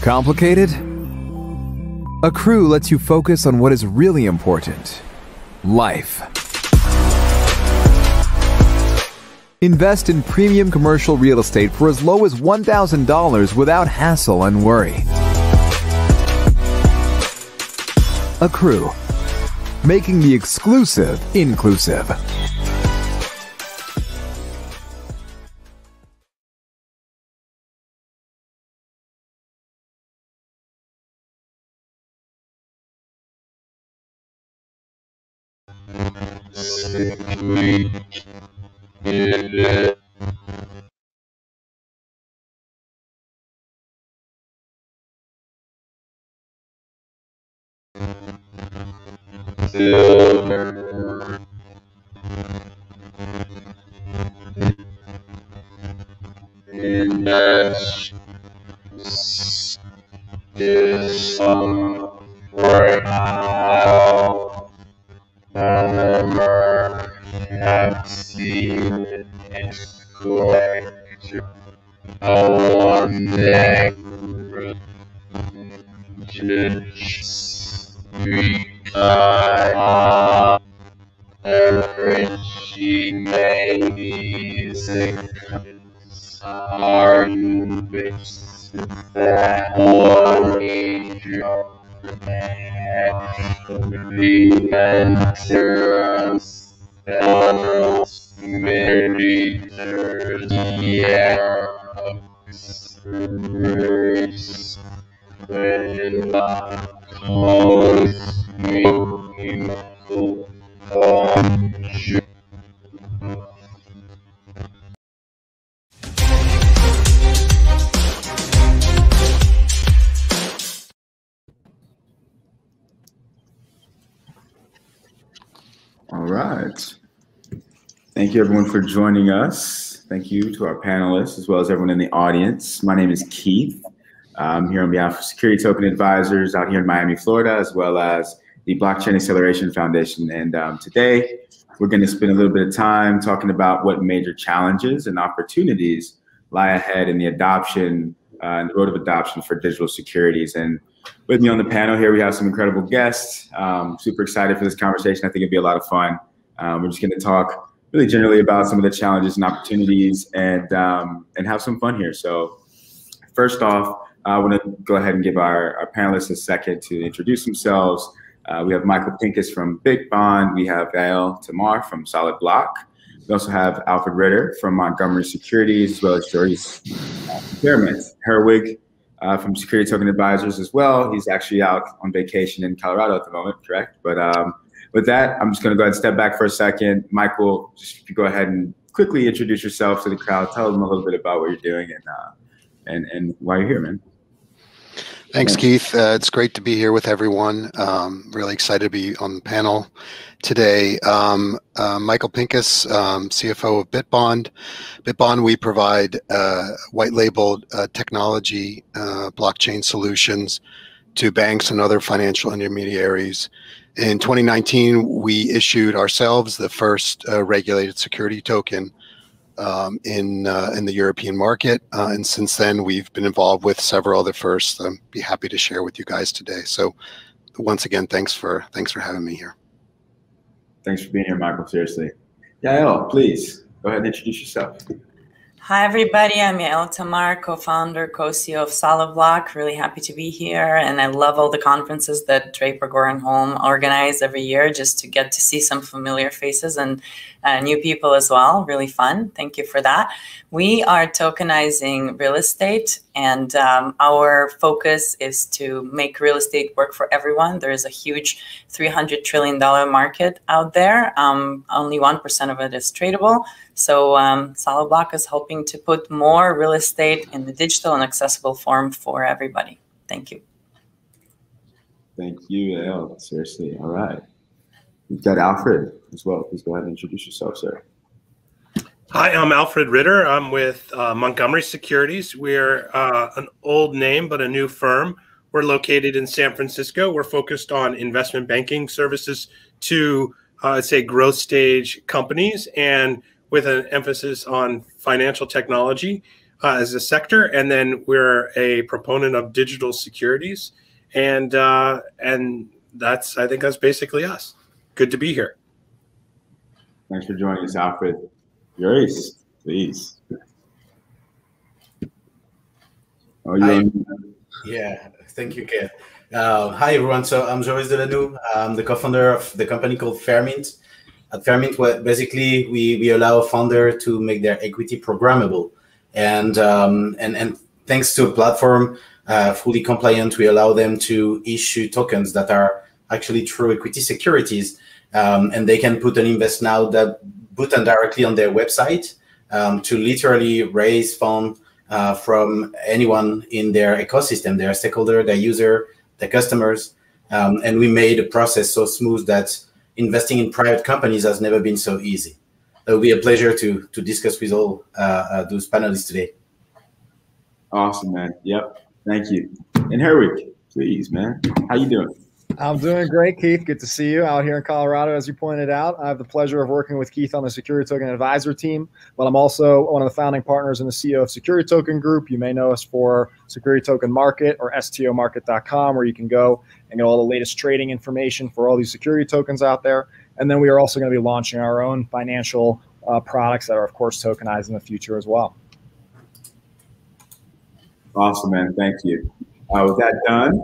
Complicated? Accrue lets you focus on what is really important. Life. Invest in premium commercial real estate for as low as $1,000 without hassle and worry. Accrue. Making the exclusive inclusive. All right. Thank you, everyone, for joining us. Thank you to our panelists, as well as everyone in the audience. My name is Keith. I'm here on behalf of Security Token Advisors out here in Miami, Florida, as well as the Blockchain Acceleration Foundation. And today, we're going to spend a little bit of time talking about what major challenges and opportunities lie ahead in the adoption and the road of adoption for digital securities. And with me on the panel here, we have some incredible guests. Super excited for this conversation. I think it'd be a lot of fun. We're just going to talk really generally about some of the challenges and opportunities and have some fun here. So first off, I want to go ahead and give our panelists a second to introduce themselves. We have Michael Pinkus from Bitbond. We have Yael Tamar from SolidBlocks. We also have Alfred Ritter from Montgomery Securities, as well as Joris Fairmint. Herwig from Security Token Advisors as well. He's actually out on vacation in Colorado at the moment, correct? But with that, I'm just going to go ahead and step back for a second. Michael, just if you go ahead and quickly introduce yourself to the crowd, tell them a little bit about what you're doing and why you're here, man. Thanks, Keith. It's great to be here with everyone. Really excited to be on the panel today. Michael Pinkus, CFO of Bitbond. Bitbond, we provide white-labeled technology blockchain solutions to banks and other financial intermediaries. In 2019, we issued ourselves the first regulated security token in the European market, and since then we've been involved with several other firsts. I'd be happy to share with you guys today. So, once again, thanks for having me here. Thanks for being here, Michael. Seriously, Yael, please go ahead and introduce yourself. Hi, everybody. I'm Yael Tamar, co-founder, co-CEO of SolidBlocks. Really happy to be here. And I love all the conferences that Draper Goren Holm organize every year just to get to see some familiar faces and new people as well. Really fun. Thank you for that. We are tokenizing real estate, and our focus is to make real estate work for everyone. There is a huge $300 trillion market out there. Only 1% of it is tradable. So SolidBlocks is helping to put more real estate in the digital and accessible form for everybody. Thank you. Thank you, Yael. Seriously. All right. We've got Alfred as well. Please go ahead and introduce yourself, sir. Hi, I'm Alfred Ritter. I'm with Montgomery Securities. We're an old name, but a new firm. We're located in San Francisco. We're focused on investment banking services to, say, growth stage companies, and with an emphasis on financial technology. as a sector, and then we're a proponent of digital securities, and that's, I think that's basically us. Good to be here. Thanks for joining us, Alfred. Joris, please. Oh, yeah, thank you, Keith. Hi, everyone. So I'm Joris Delanoue. I'm the co-founder of the company called Fairmint. At Fairmint, basically, we allow a founder to make their equity programmable. And thanks to a platform fully compliant, we allow them to issue tokens that are actually true equity securities. And they can put an invest now that button directly on their website to literally raise funds from anyone in their ecosystem, their stakeholder, their user, their customers. And we made the process so smooth that investing in private companies has never been so easy. It will be a pleasure to discuss with all those panelists today. Awesome, man. Yep. Thank you. And Herwig, please, man. How you doing? I'm doing great, Keith. Good to see you out here in Colorado, as you pointed out. I have the pleasure of working with Keith on the Security Token Advisor team, but I'm also one of the founding partners and the CEO of Security Token Group. You may know us for Security Token Market or stomarket.com, where you can go and get all the latest trading information for all these security tokens out there. And then we are also going to be launching our own financial products that are, of course, tokenized in the future as well. Awesome, man. Thank you. With that done,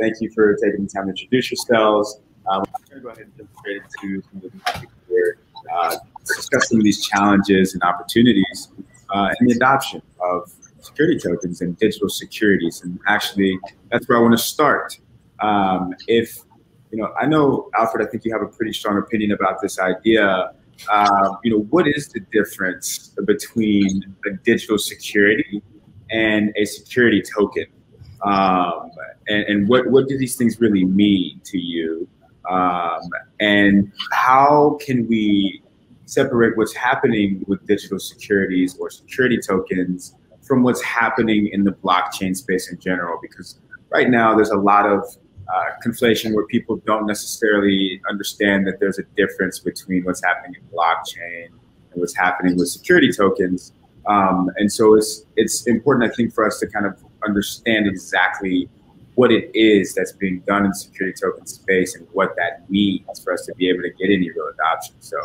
thank you for taking the time to introduce yourselves. I'm going to go ahead and jump straight into some of the topics here, discuss some of these challenges and opportunities in the adoption of security tokens and digital securities. And actually, that's where I want to start. I know, Alfred, I think you have a pretty strong opinion about this idea. What is the difference between a digital security and a security token? And what do these things really mean to you? And how can we separate what's happening with digital securities or security tokens from what's happening in the blockchain space in general? Because right now there's a lot of conflation where people don't necessarily understand that there's a difference between what's happening in blockchain and what's happening with security tokens. And so it's important, I think, for us to kind of understand exactly what it is that's being done in the security token space and what that means for us to be able to get any real adoption. So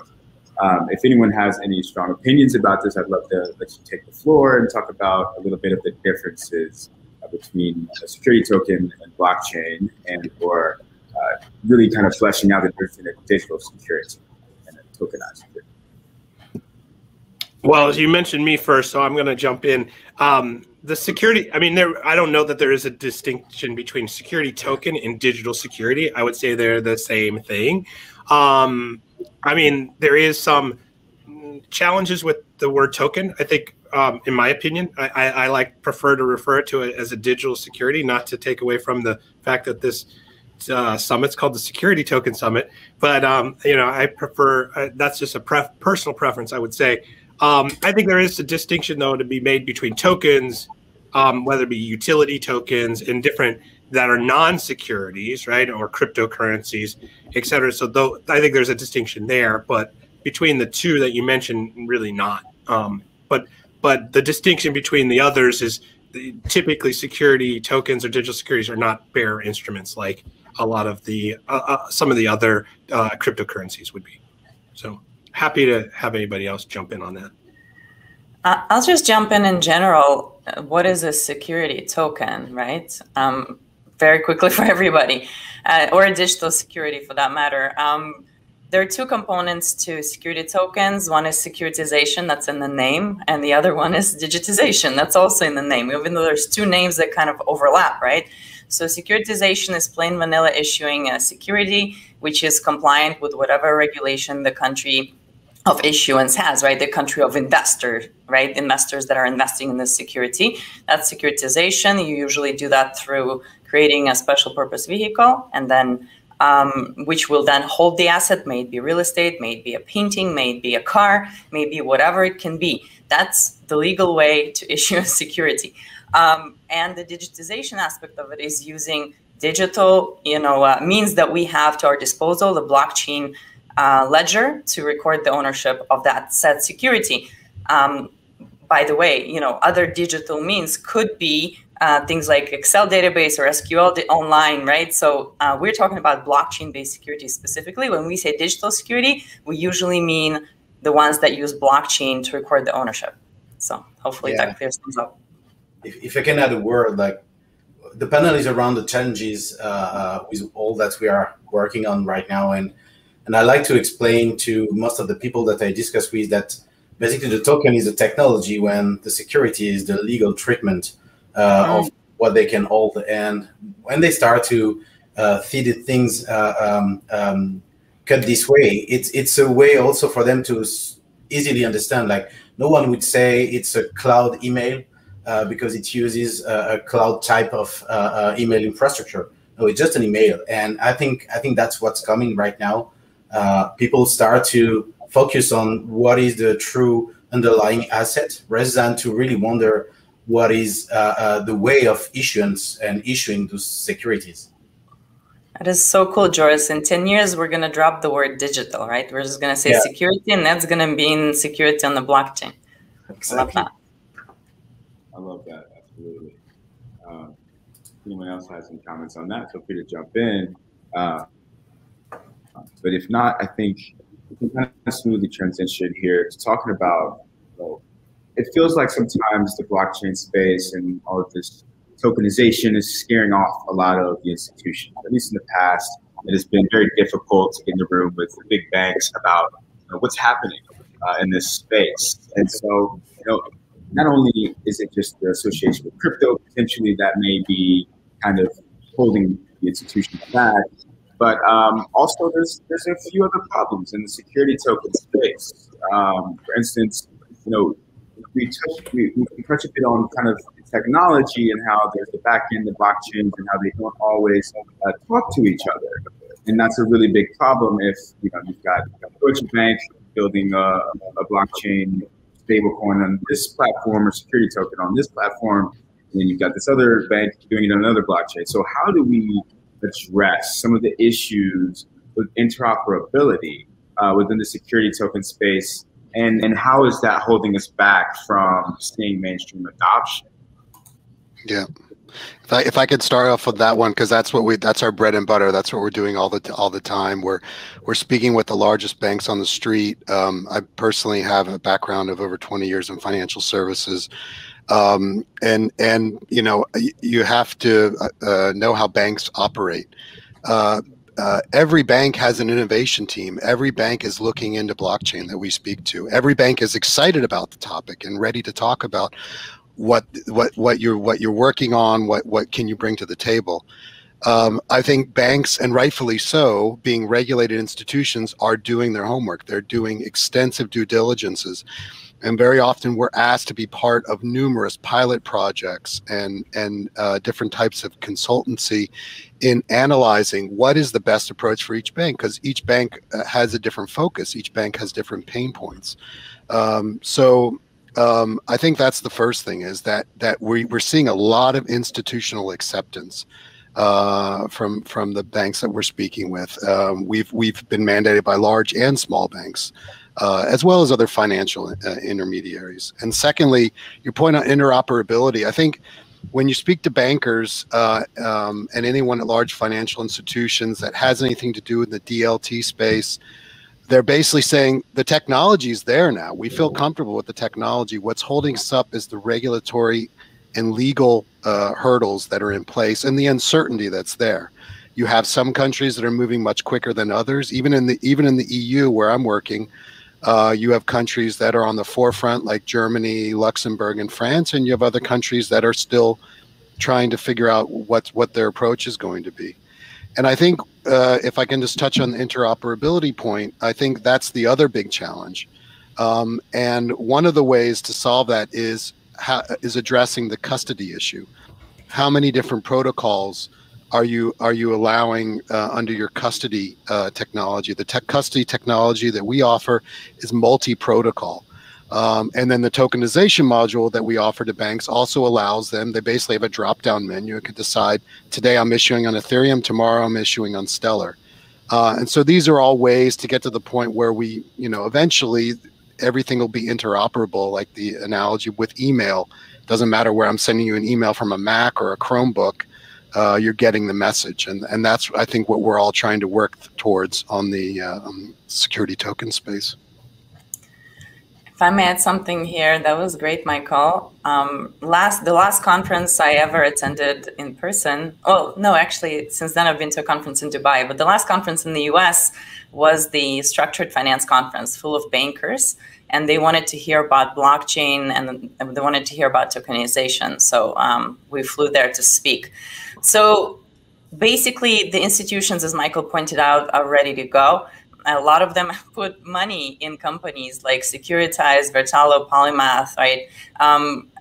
if anyone has any strong opinions about this, I'd love to let you take the floor and talk about a little bit of the differences between a security token and blockchain, and or really kind of fleshing out the difference in a digital security and a tokenized security. Well, you mentioned me first, so I'm going to jump in. The security, I mean, I don't know that there is a distinction between security token and digital security. I would say they're the same thing. I mean, there is some challenges with the word token. I think, in my opinion, I prefer to refer to it as a digital security, not to take away from the fact that this summit's called the Security Token Summit. But, I prefer, that's just a personal preference, I would say. I think there is a distinction, though, to be made between tokens, whether it be utility tokens and different that are non-securities, right, or cryptocurrencies, et cetera. So though I think there's a distinction there, but between the two that you mentioned, really not. But the distinction between the others is typically security tokens or digital securities are not bearer instruments like a lot of the some of the other cryptocurrencies would be. So happy to have anybody else jump in on that. I'll just jump in general. What is a security token, right? Very quickly for everybody, or a digital security for that matter. There are two components to security tokens. One is securitization, that's in the name, and the other one is digitization, that's also in the name, even though there's two names that kind of overlap, right? So securitization is plain vanilla issuing a security, which is compliant with whatever regulation the country of issuance has, right? The country of investor, right? Investors that are investing in this security. That's securitization. You usually do that through creating a special purpose vehicle, and then which will then hold the asset, may it be real estate, may it be a painting, may it be a car, may it be whatever it can be. That's the legal way to issue a security. And the digitization aspect of it is using digital, means that we have to our disposal, the blockchain ledger, to record the ownership of that said security. By by the way, other digital means could be things like Excel database or SQL online, right? So we're talking about blockchain-based security specifically. When we say digital security, we usually mean the ones that use blockchain to record the ownership. So hopefully that clears things up. If I can add a word, like the panel is around the challenges with all that we are working on right now. And I like to explain to most of the people that I discuss with that basically the token is a technology when the security is the legal treatment of what they can hold. And when they start to feed things cut this way, it's a way also for them to easily understand. Like no one would say it's a cloud email because it uses a cloud type of email infrastructure. No, it's just an email. And I think that's what's coming right now. People start to focus on what is the true underlying asset rather than to really wonder what is the way of issuance and issuing those securities. That is so cool, Joris. In 10 years, we're going to drop the word digital, right? We're just going to say security, and that's going to mean security on the blockchain. Exactly. I love that. I love that, absolutely. If anyone else has some comments on that, feel free to jump in. But if not, I think we can kind of smoothly transition here to talking about, it feels like sometimes the blockchain space and all of this tokenization is scaring off a lot of the institutions. At least in the past, it has been very difficult to get in the room with the big banks about what's happening in this space. And so, not only is it just the association with crypto, potentially that may be kind of holding the institution back, but also there's a few other problems in the security token space. For instance, we touch a bit on kind of technology and how there's the back end of blockchains and how they don't always talk to each other. And that's a really big problem if you've got Deutsche Bank building a blockchain stablecoin on this platform or security token on this platform, and then you've got this other bank doing it on another blockchain. So how do we address some of the issues with interoperability within the security token space, and how is that holding us back from seeing mainstream adoption? Yeah, if I could start off with that one, because that's our bread and butter. That's what we're doing all the time. We're speaking with the largest banks on the street. I personally have a background of over 20 years in financial services, and you have to know how banks operate. Every bank has an innovation team. Every bank is looking into blockchain that we speak to. Every bank is excited about the topic and ready to talk about what you're working on, what can you bring to the table. I think banks, and rightfully so, being regulated institutions, are doing their homework. They're doing extensive due diligences. And very often we're asked to be part of numerous pilot projects and different types of consultancy in analyzing what is the best approach for each bank, because each bank has a different focus. Each bank has different pain points. I think that's the first thing, is that we're seeing a lot of institutional acceptance from the banks that we're speaking with. We've been mandated by large and small banks, as well as other financial intermediaries. And secondly, your point on interoperability, I think when you speak to bankers and anyone at large financial institutions that has anything to do with the DLT space, they're basically saying the technology is there now. We feel comfortable with the technology. What's holding us up is the regulatory and legal hurdles that are in place and the uncertainty that's there. You have some countries that are moving much quicker than others. Even in the EU, where I'm working, you have countries that are on the forefront, like Germany, Luxembourg, and France, and you have other countries that are still trying to figure out what their approach is going to be. And I think if I can just touch on the interoperability point, I think that's the other big challenge. And one of the ways to solve that is addressing the custody issue. How many different protocols are you allowing under your custody technology? The custody technology that we offer is multi-protocol. And then the tokenization module that we offer to banks also allows them, they basically have a drop-down menu. It can decide, today I'm issuing on Ethereum, tomorrow I'm issuing on Stellar. And so these are all ways to get to the point where we, eventually everything will be interoperable, like the analogy with email. Doesn't matter where I'm sending you an email from a Mac or a Chromebook, you're getting the message. And that's, I think, what we're all trying to work towards on the security token space. If I may add something here, that was great, Michael. The last conference I ever attended in person, oh, no, actually, since then I've been to a conference in Dubai, but the last conference in the US was the Structured Finance Conference, full of bankers, and they wanted to hear about blockchain and they wanted to hear about tokenization. So we flew there to speak. So basically, the institutions, as Michael pointed out, are ready to go. A lot of them put money in companies like Securities, Vertalo, Polymath, right?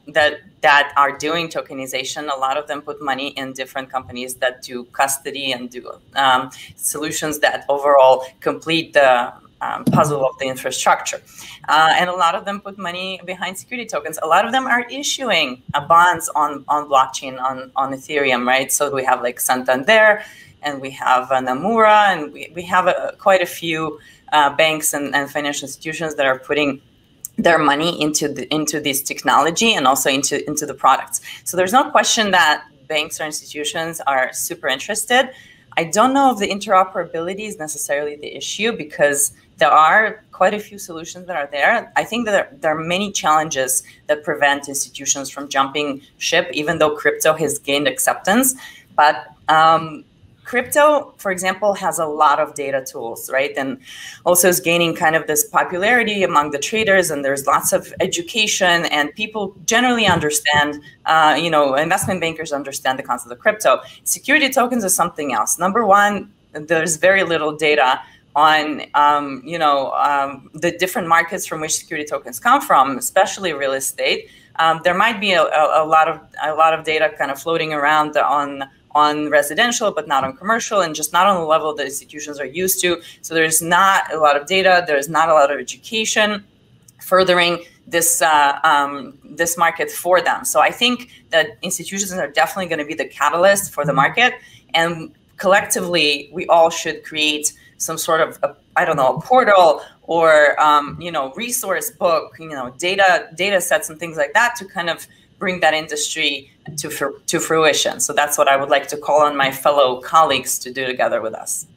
That are doing tokenization. A lot of them put money in different companies that do custody and do solutions that overall complete the puzzle of the infrastructure. And a lot of them put money behind security tokens. A lot of them are issuing bonds on blockchain, on Ethereum, right? So we have like Santander, and we have Nomura, and we have quite a few banks and financial institutions that are putting their money into this technology and also into the products. So there's no question that banks or institutions are super interested. I don't know if the interoperability is necessarily the issue, because there are quite a few solutions that are there. I think that there are many challenges that prevent institutions from jumping ship, even though crypto has gained acceptance. But crypto, for example, has a lot of data tools, right? And also is gaining kind of this popularity among the traders, and there's lots of education, and people generally understand, investment bankers understand the concept of crypto. Security tokens is something else. Number one, there's very little data on, the different markets from which security tokens come from, especially real estate. There might be a lot of data kind of floating around on residential, but not on commercial, and just not on the level that institutions are used to. So there's not a lot of data. There's not a lot of education furthering this this market for them. So I think that institutions are definitely going to be the catalyst for the market, and collectively, we all should create some sort of a portal or resource book, data sets and things like that to kind of bring that industry to fruition. So that's what I would like to call on my fellow colleagues to do together with us.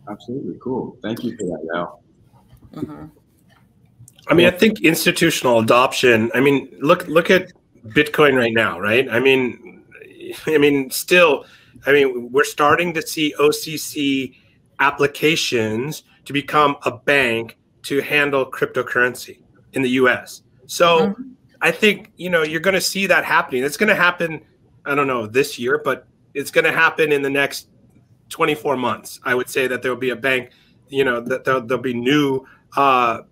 Absolutely. Cool. Thank you for that, Yael. Mm-hmm. I mean, I think institutional adoption, I mean, look at Bitcoin right now, right? We're starting to see OCC applications to become a bank to handle cryptocurrency in the US. So I think, you're going to see that happening. It's going to happen, I don't know, this year, but it's going to happen in the next 24 months. I would say that there'll be a bank, that there'll be new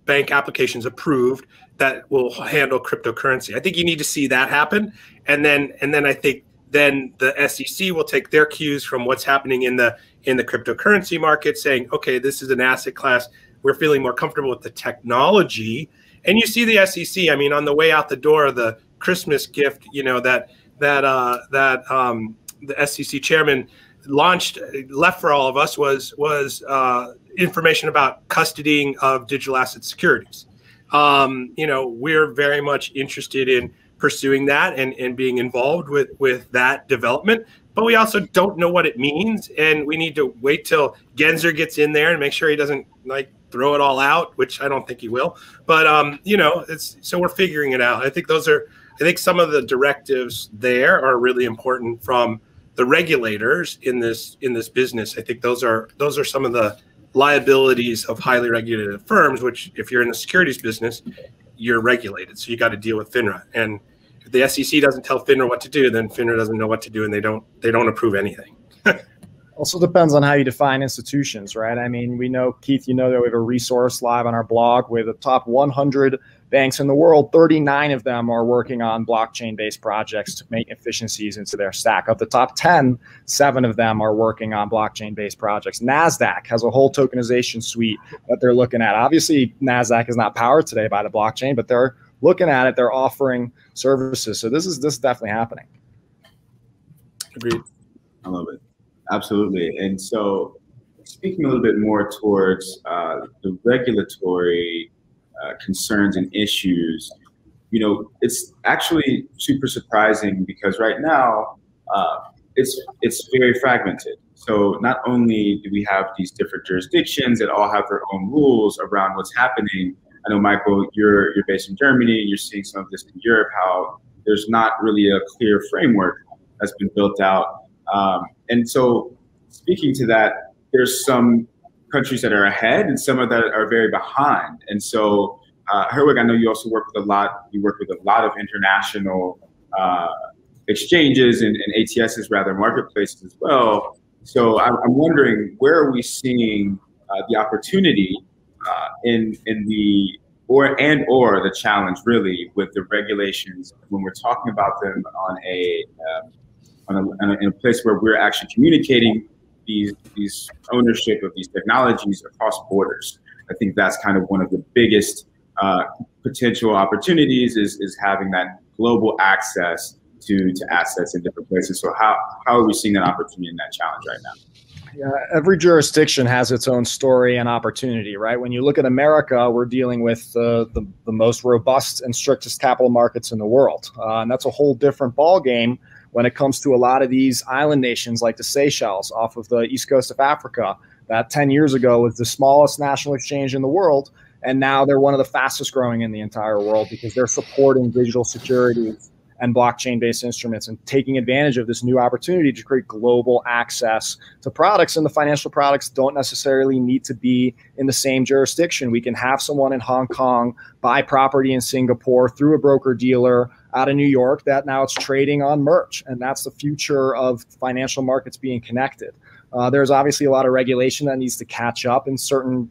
bank applications approved that will handle cryptocurrency. I think you need to see that happen. And then I think then the SEC will take their cues from what's happening in the cryptocurrency market, saying, okay, this is an asset class. We're feeling more comfortable with the technology. And you see the SEC, on the way out the door, the Christmas gift, that the SEC chairman left for all of us was information about custodying of digital asset securities. We're very much interested in pursuing that and being involved with that development, but we also don't know what it means, and we need to wait till Gensler gets in there and make sure he doesn't throw it all out, which I don't think he will. But so we're figuring it out. I think some of the directives there are really important from the regulators in this business. I think those are some of the liabilities of highly regulated firms, which if you're in the securities business, you're regulated. So you got to deal with FINRA. And if the SEC doesn't tell FINRA what to do, then FINRA doesn't know what to do, and they don't approve anything. Also depends on how you define institutions, right? We know, Keith, that we have a resource live on our blog with the top 100 banks in the world. 39 of them are working on blockchain-based projects to make efficiencies into their stack. Of the top 10, 7 of them are working on blockchain-based projects. NASDAQ has a whole tokenization suite that they're looking at. Obviously, NASDAQ is not powered today by the blockchain, but they're looking at it. They're offering services. So this is definitely happening. Agreed. I love it. Absolutely. And so speaking a little bit more towards the regulatory concerns and issues, you know, it's actually super surprising because right now it's very fragmented. So not only do we have these different jurisdictions that all have their own rules around what's happening. I know, Michael, you're based in Germany, you're seeing some of this in Europe, how there's not really a clear framework that's been built out. And so speaking to that, there's some countries that are ahead and some of that are very behind. And so, Herwig, I know you also work with a lot of international exchanges and ATSs, rather, marketplaces as well. So I'm wondering, where are we seeing the opportunity in the or the challenge really with the regulations when we're talking about them in a place where we're actually communicating these ownership of these technologies across borders? I think that's kind of one of the biggest potential opportunities is having that global access to assets in different places. So how are we seeing that opportunity and that challenge right now? Yeah, every jurisdiction has its own story and opportunity, right? When you look at America, we're dealing with the most robust and strictest capital markets in the world. And that's a whole different ballgame when it comes to a lot of these island nations like the Seychelles off of the east coast of Africa, that 10 years ago was the smallest national exchange in the world. And now they're one of the fastest growing in the entire world because they're supporting digital securities and blockchain-based instruments and taking advantage of this new opportunity to create global access to products. And the financial products don't necessarily need to be in the same jurisdiction. We can have someone in Hong Kong buy property in Singapore through a broker-dealer out of New York that now it's trading on merch. And that's the future of financial markets being connected. There's obviously a lot of regulation that needs to catch up in certain,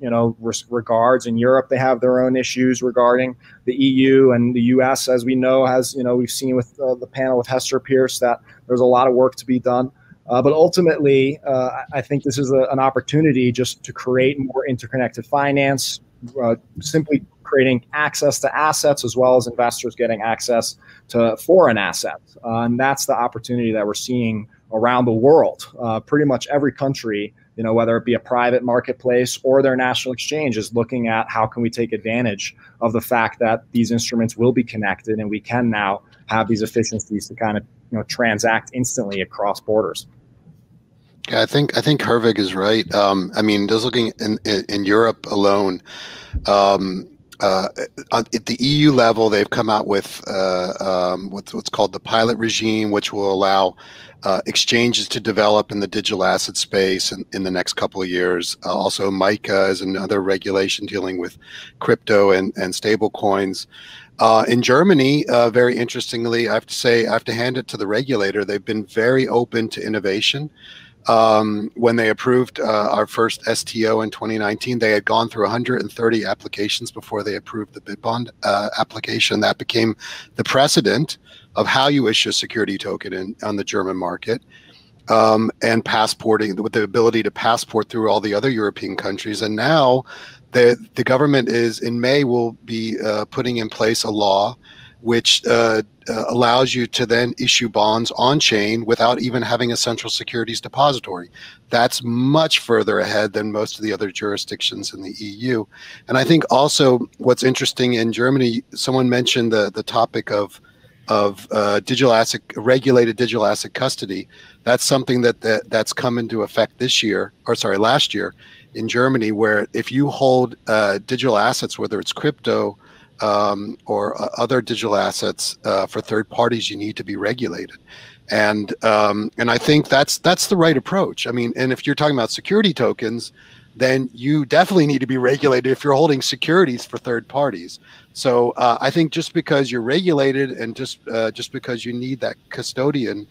regards. In Europe, they have their own issues regarding the EU, and the US, as we know, has, we've seen with the panel with Hester Pierce that there's a lot of work to be done. But ultimately, I think this is an opportunity just to create more interconnected finance, simply creating access to assets as well as investors getting access to foreign assets. And that's the opportunity that we're seeing around the world. Pretty much every country, whether it be a private marketplace or their national exchange, is looking at how can we take advantage of the fact that these instruments will be connected and we can now have these efficiencies to kind of transact instantly across borders. Yeah, I think Herwig is right. I mean, just looking in Europe alone, at the EU level, they've come out with what's called the pilot regime, which will allow exchanges to develop in the digital asset space in the next couple of years. Also, MiCA is another regulation dealing with crypto and stable coins. In Germany, very interestingly, I have to hand it to the regulator. They've been very open to innovation. When they approved our first STO in 2019, they had gone through 130 applications before they approved the Bitbond application. That became the precedent of how you issue a security token on the German market, and passporting with the ability to passport through all the other European countries. And now the government in May will be putting in place a law which allows you to then issue bonds on chain without even having a central securities depository. That's much further ahead than most of the other jurisdictions in the EU. And I think also what's interesting in Germany, someone mentioned the topic of regulated digital asset custody. That's something that's come into effect last year in Germany, where if you hold digital assets, whether it's crypto or other digital assets for third parties, you need to be regulated. And I think that's the right approach. I mean, and if you're talking about security tokens, then you definitely need to be regulated if you're holding securities for third parties. So I think just because you're regulated and just because you need that custodian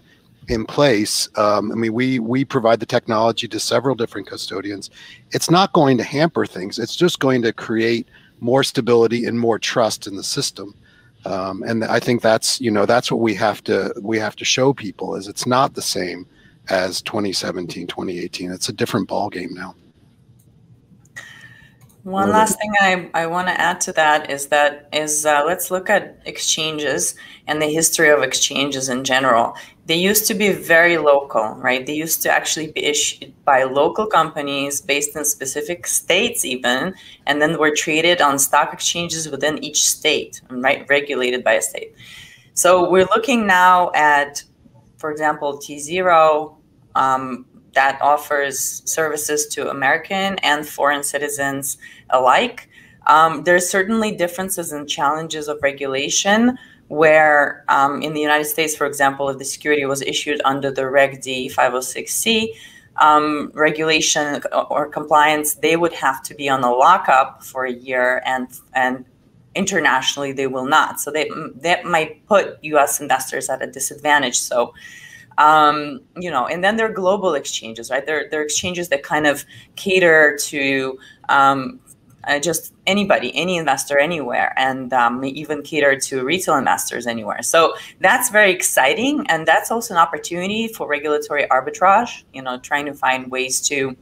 in place, I mean, we provide the technology to several different custodians. It's not going to hamper things. It's just going to create more stability and more trust in the system. And I think that's what we have to show people, is it's not the same as 2017, 2018. It's a different ball game now. One last thing I want to add to that is let's look at exchanges and the history of exchanges in general. They used to be very local, right? They used to actually be issued by local companies based in specific states even, and then were traded on stock exchanges within each state, right? Regulated by a state. So we're looking now at, for example, T0, that offers services to American and foreign citizens alike. There's certainly differences and challenges of regulation where in the United States, for example, if the security was issued under the Reg D 506C regulation or compliance, they would have to be on a lockup for a year, and internationally they will not. So that might put US investors at a disadvantage. So you know, and then there are global exchanges, right? They're exchanges that kind of cater to just anybody, any investor anywhere, and may even cater to retail investors anywhere. So that's very exciting, and that's also an opportunity for regulatory arbitrage, you know, trying to find ways to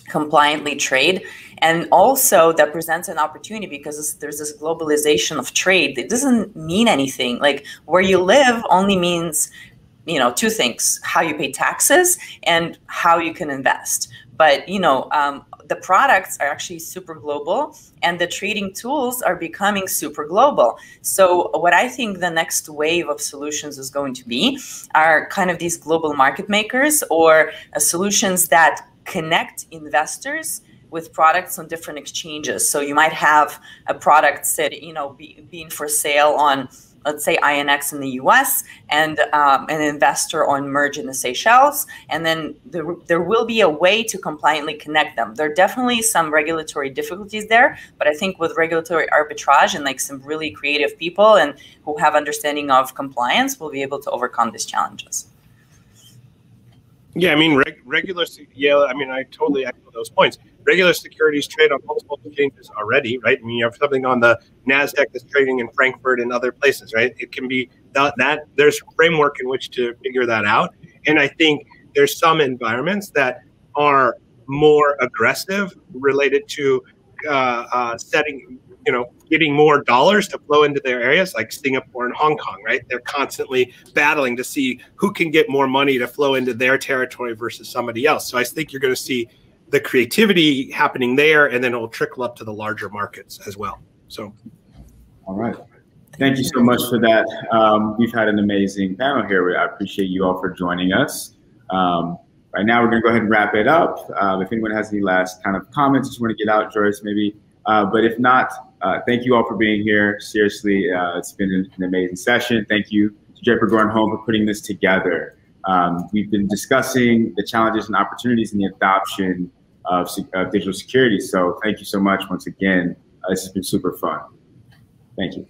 compliantly trade. And also that presents an opportunity because there's this globalization of trade. It doesn't mean anything. Like where you live only means, you know, two things: how you pay taxes and how you can invest. But, you know, the products are actually super global, and the trading tools are becoming super global. So what I think the next wave of solutions is going to be are kind of these global market makers, or solutions that connect investors with products on different exchanges. So you might have a product being for sale on, let's say, INX in the US, and an investor on Merge in the Seychelles, and then there will be a way to compliantly connect them. There are definitely some regulatory difficulties there, but I think with regulatory arbitrage and like some really creative people and who have understanding of compliance, we'll be able to overcome these challenges. Yeah, I mean, Yael, I mean, I totally echo those points. Regular securities trade on multiple exchanges already, right? I mean, you have something on the NASDAQ that's trading in Frankfurt and other places, right? It can be that there's a framework in which to figure that out. And I think there's some environments that are more aggressive related to setting, you know, getting more dollars to flow into their areas, like Singapore and Hong Kong, right? They're constantly battling to see who can get more money to flow into their territory versus somebody else. So I think you're going to see the creativity happening there, and then it will trickle up to the larger markets as well. So, all right. Thank you so much for that. We've had an amazing panel here. I appreciate you all for joining us. Right now, we're going to go ahead and wrap it up. If anyone has any last kind of comments, just want to get out, Joris, maybe. But if not, thank you all for being here. Seriously, it's been an amazing session. Thank you to Draper Goren Holm for putting this together. We've been discussing the challenges and opportunities in the adoption of digital securities. So thank you so much once again. This has been super fun. Thank you.